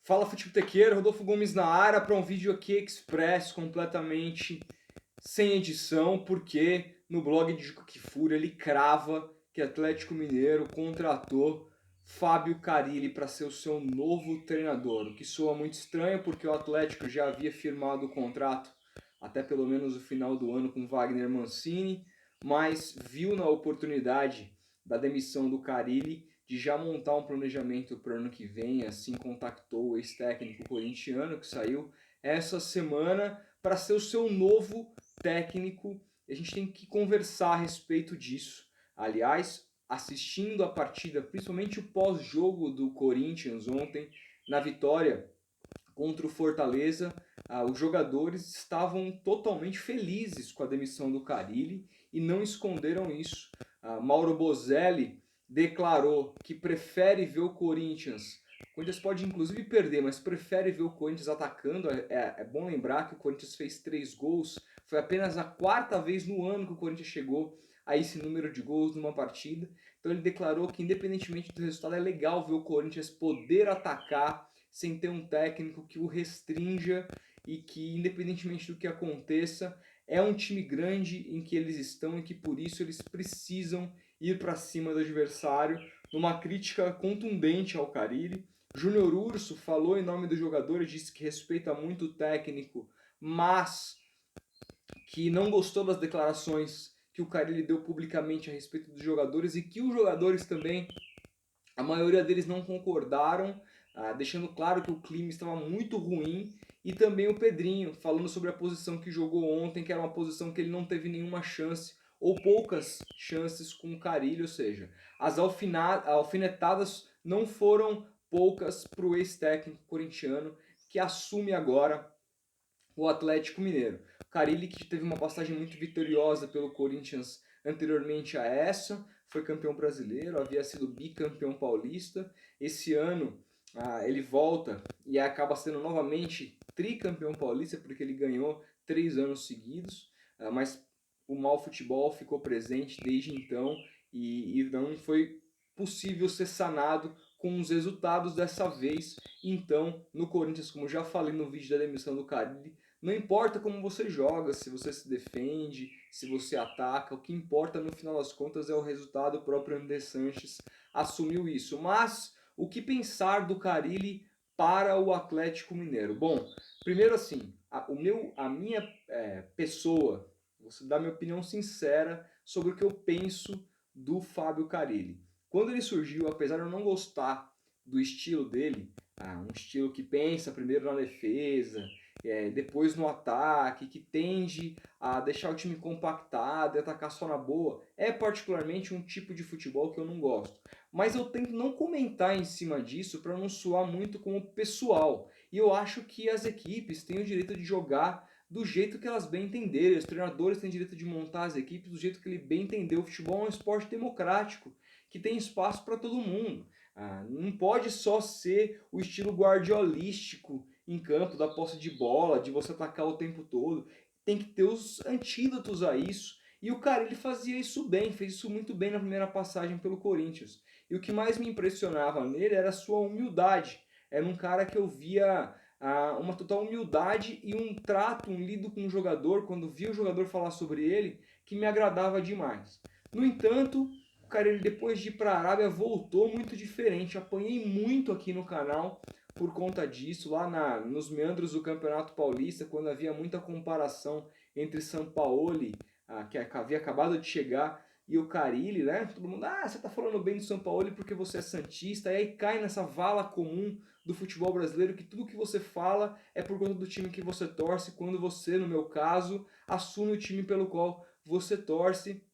Fala Futeboltequeiro, Rodolfo Gomes na área para um vídeo aqui express, completamente sem edição, porque no blog de Juca Kfouri ele crava que Atlético Mineiro contratou Fábio Carille para ser o seu novo treinador, o que soa muito estranho porque o Atlético já havia firmado o contrato até pelo menos o final do ano com Wagner Mancini, mas viu na oportunidade da demissão do Carille de já montar um planejamento para o ano que vem, assim contactou o ex-técnico corintiano que saiu essa semana para ser o seu novo técnico. A gente tem que conversar a respeito disso. Aliás, assistindo a partida, principalmente o pós-jogo do Corinthians ontem, na vitória contra o Fortaleza, os jogadores estavam totalmente felizes com a demissão do Carille e não esconderam isso. Mauro Bozelli declarou que prefere ver o Corinthians. O Corinthians pode inclusive perder, mas prefere ver o Corinthians atacando. É bom lembrar que o Corinthians fez 3 gols. Foi apenas a 4ª vez no ano que o Corinthians chegou a esse número de gols numa partida. Então ele declarou que, independentemente do resultado, é legal ver o Corinthians poder atacar sem ter um técnico que o restrinja e que, independentemente do que aconteça, é um time grande em que eles estão e que por isso eles precisam ir para cima do adversário. Numa crítica contundente ao Carille, Júnior Urso falou em nome do jogador e disse que respeita muito o técnico, mas que não gostou das declarações que o Carille deu publicamente a respeito dos jogadores e que os jogadores também, a maioria deles não concordaram, deixando claro que o clima estava muito ruim, e também o Pedrinho, falando sobre a posição que jogou ontem, que era uma posição que ele não teve nenhuma chance, ou poucas chances com o Carille, ou seja, as alfinetadas não foram poucas para o ex-técnico corintiano, que assume agora o Atlético Mineiro. O Carille, que teve uma passagem muito vitoriosa pelo Corinthians anteriormente a essa, foi campeão brasileiro, havia sido bicampeão paulista. Esse ano ele volta e acaba sendo novamente tricampeão paulista, porque ele ganhou 3 anos seguidos, mas o mau futebol ficou presente desde então e não foi possível ser sanado com os resultados dessa vez. Então, no Corinthians, como já falei no vídeo da demissão do Carille, não importa como você joga, se você se defende, se você ataca, o que importa no final das contas é o resultado. O próprio André Sanches assumiu isso. Mas o que pensar do Carille para o Atlético Mineiro? Bom, primeiro assim, a minha pessoa, vou dar minha opinião sincera sobre o que eu penso do Fábio Carille. Quando ele surgiu, apesar de eu não gostar do estilo dele, um estilo que pensa primeiro na defesa, depois no ataque, que tende a deixar o time compactado e atacar só na boa, é particularmente um tipo de futebol que eu não gosto. Mas eu tento não comentar em cima disso para não soar muito como pessoal. E eu acho que as equipes têm o direito de jogar do jeito que elas bem entenderem. Os treinadores têm o direito de montar as equipes do jeito que ele bem entendeu. O futebol é um esporte democrático, que tem espaço para todo mundo. Não pode só ser o estilo guardiolístico em campo, da posse de bola, de você atacar o tempo todo. Tem que ter os antídotos a isso. E o cara, ele fazia isso bem, fez isso muito bem na primeira passagem pelo Corinthians. E o que mais me impressionava nele era a sua humildade. Era um cara que eu via uma total humildade e um trato, um lido com o jogador, quando via o jogador falar sobre ele, que me agradava demais. No entanto, o cara, ele, depois de ir para a Arábia, voltou muito diferente. Apanhei muito aqui no canal por conta disso, lá nos meandros do Campeonato Paulista, quando havia muita comparação entre Sampaoli, que havia acabado de chegar, e o Carille, né? Todo mundo, você tá falando bem do Sampaoli porque você é santista, e aí cai nessa vala comum do futebol brasileiro, que tudo que você fala é por conta do time que você torce, quando você, no meu caso, assume o time pelo qual você torce.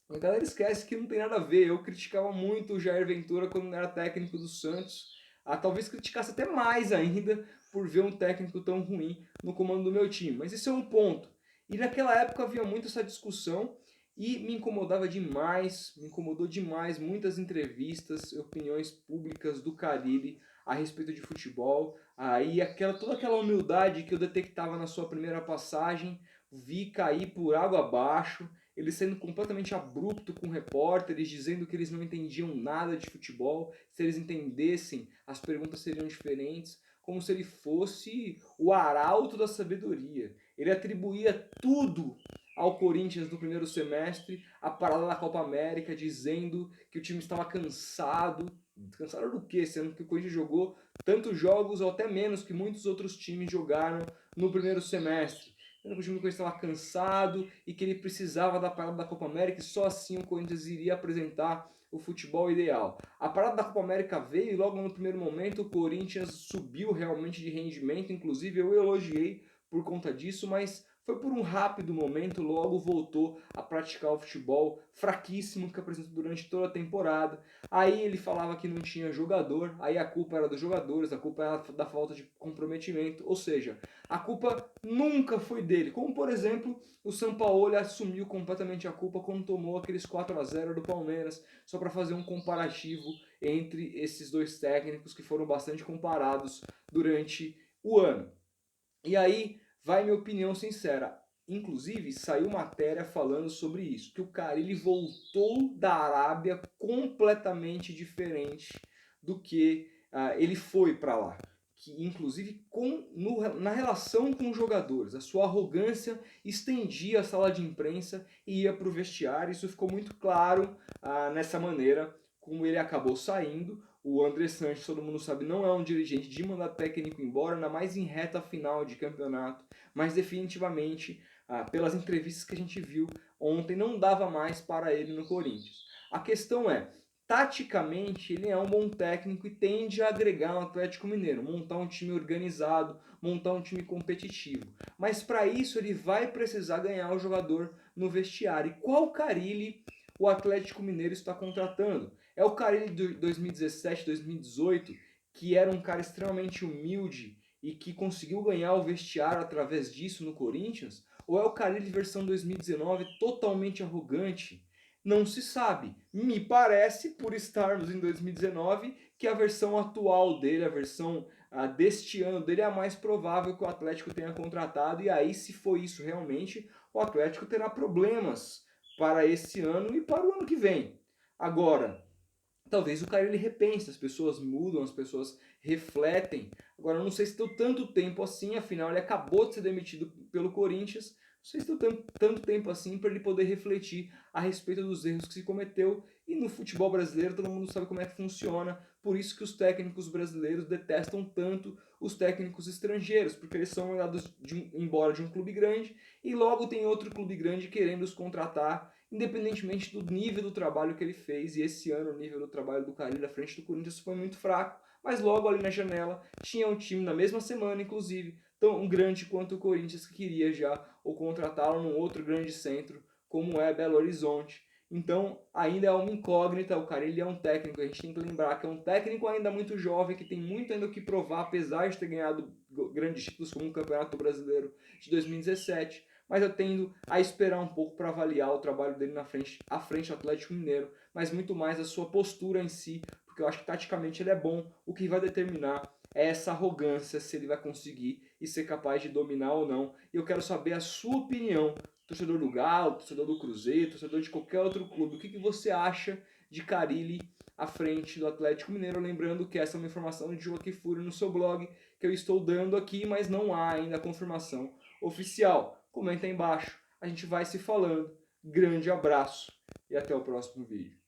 A galera esquece que não tem nada a ver. Eu criticava muito o Jair Ventura quando era técnico do Santos. Talvez criticasse até mais ainda por ver um técnico tão ruim no comando do meu time. Mas esse é um ponto. E naquela época havia muito essa discussão e me incomodava demais, me incomodou demais muitas entrevistas, opiniões públicas do Carille a respeito de futebol. Aí toda aquela humildade que eu detectava na sua primeira passagem, vi cair por água abaixo, ele sendo completamente abrupto com repórteres, dizendo que eles não entendiam nada de futebol, se eles entendessem, as perguntas seriam diferentes. como se ele fosse o arauto da sabedoria. Ele atribuía tudo ao Corinthians no primeiro semestre, a parada da Copa América, dizendo que o time estava cansado. Cansado do quê? Sendo que o Corinthians jogou tantos jogos ou até menos que muitos outros times jogaram no primeiro semestre. Sendo que o time do Corinthians estava cansado e que ele precisava da parada da Copa América e só assim o Corinthians iria apresentar o futebol ideal. A parada da Copa América veio e logo no primeiro momento o Corinthians subiu realmente de rendimento, inclusive eu elogiei por conta disso, mas foi por um rápido momento, logo voltou a praticar o futebol fraquíssimo que apresentou durante toda a temporada. Aí ele falava que não tinha jogador, aí a culpa era dos jogadores, a culpa era da falta de comprometimento, ou seja, a culpa nunca foi dele. Como, por exemplo, o Sampaoli assumiu completamente a culpa quando tomou aqueles 4-0 do Palmeiras, só para fazer um comparativo entre esses dois técnicos que foram bastante comparados durante o ano. E aí vai minha opinião sincera. Inclusive, saiu matéria falando sobre isso, que o Carille voltou da Arábia completamente diferente do que ele foi para lá. Que, inclusive, na relação com os jogadores, a sua arrogância estendia a sala de imprensa e ia para o vestiário. Isso ficou muito claro nessa maneira como ele acabou saindo. O André Sanches, todo mundo sabe, não é um dirigente de mandar técnico embora, ainda mais em reta final de campeonato, mas definitivamente, pelas entrevistas que a gente viu ontem, não dava mais para ele no Corinthians. A questão é, taticamente, ele é um bom técnico e tende a agregar no Atlético Mineiro, montar um time organizado, montar um time competitivo. Mas para isso ele vai precisar ganhar o jogador no vestiário. E qual Carille o Atlético Mineiro está contratando? É o Carille de 2017, 2018, que era um cara extremamente humilde e que conseguiu ganhar o vestiário através disso no Corinthians? Ou é o Carille versão 2019 totalmente arrogante? Não se sabe. Me parece, por estarmos em 2019, que a versão atual dele, a versão deste ano dele é a mais provável que o Atlético tenha contratado. E aí, se for isso realmente, o Atlético terá problemas para esse ano e para o ano que vem. Agora, talvez o cara ele repense, as pessoas mudam, as pessoas refletem. Agora, eu não sei se deu tanto tempo assim, afinal ele acabou de ser demitido pelo Corinthians. Não sei se deu tanto tempo assim para ele poder refletir a respeito dos erros que se cometeu. E no futebol brasileiro todo mundo sabe como é que funciona. Por isso que os técnicos brasileiros detestam tanto os técnicos estrangeiros, porque eles são mandados embora de um clube grande e logo tem outro clube grande querendo os contratar, independentemente do nível do trabalho que ele fez. E esse ano o nível do trabalho do Carille à frente do Corinthians foi muito fraco, mas logo ali na janela tinha um time na mesma semana, inclusive, tão grande quanto o Corinthians, que queria já ou contratá-lo num outro grande centro, como é Belo Horizonte. Então, ainda é uma incógnita. O Carille é um técnico, a gente tem que lembrar que é um técnico ainda muito jovem, que tem muito ainda o que provar, apesar de ter ganhado grandes títulos como o Campeonato Brasileiro de 2017. Mas eu tendo a esperar um pouco para avaliar o trabalho dele à frente do Atlético Mineiro, mas muito mais a sua postura em si, porque eu acho que taticamente ele é bom. O que vai determinar é essa arrogância, se ele vai conseguir e ser capaz de dominar ou não. E eu quero saber a sua opinião, torcedor do Galo, torcedor do Cruzeiro, torcedor de qualquer outro clube. O que você acha de Carille à frente do Atlético Mineiro? Lembrando que essa é uma informação de Joaquim Fúria no seu blog, que eu estou dando aqui, mas não há ainda a confirmação oficial. Comenta aí embaixo, a gente vai se falando. Grande abraço e até o próximo vídeo.